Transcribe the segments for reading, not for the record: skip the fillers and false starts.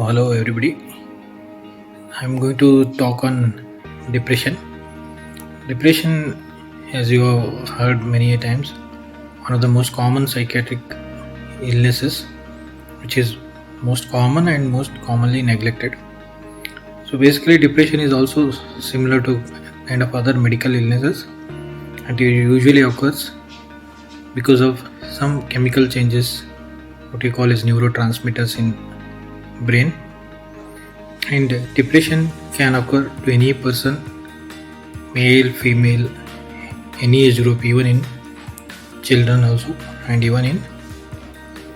Hello everybody. I'm going to talk on depression. Depression, as you have heard many a times, one of the most common psychiatric illnesses, which is most common and most commonly neglected. So basically, depression is also similar to kind of other medical illnesses, and it usually occurs because of some chemical changes, what we call as neurotransmitters in brain. And depression can occur to any person, male, female, any age group, even in children also, and even in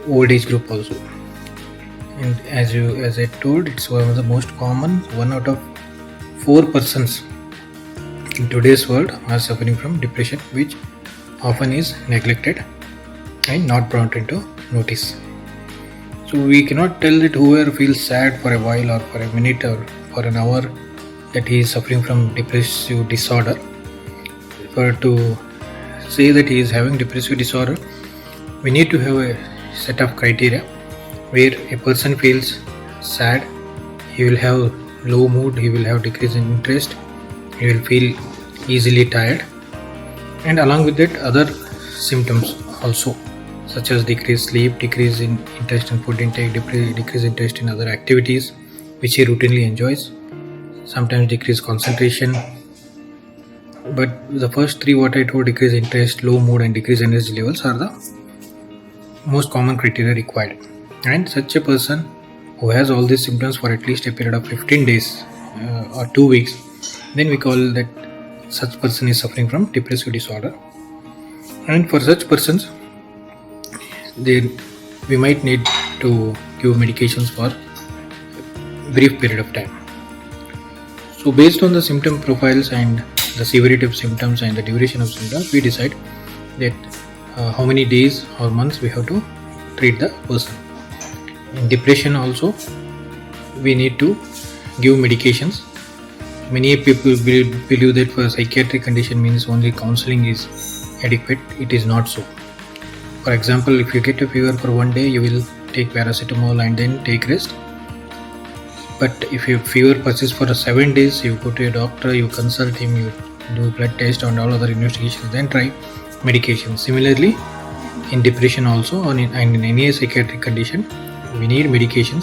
old age group also. And as I told, it's one of the most common. 1 out of 4 persons in today's world are suffering from depression, which often is neglected and not brought into notice. So we cannot tell that whoever feels sad for a while or for a minute or for an hour that he is suffering from depressive disorder. For to say that he is having depressive disorder, we need to have a set of criteria where a person feels sad, he will have low mood, he will have decrease in interest, he will feel easily tired, and along with that other symptoms also, such as decreased sleep, decrease in interest in food intake, decreased interest in other activities which he routinely enjoys, sometimes decreased concentration. But the first three what I told, decreased interest, low mood and decreased energy levels, are the most common criteria required. And such a person who has all these symptoms for at least a period of 15 days or 2 weeks, then we call that such person is suffering from depressive disorder. And for such persons, we might need to give medications for a brief period of time. So based on the symptom profiles and the severity of symptoms and the duration of symptoms, we decide that how many days or months we have to treat the person. In depression also, we need to give medications. Many people believe that for a psychiatric condition means only counseling is adequate. It is not so. For example, if you get a fever for 1 day, you will take paracetamol and then take rest. But if your fever persists for 7 days, you go to a doctor, you consult him, you do blood test and all other investigations, then try medication. Similarly, in depression also and in any psychiatric condition, we need medications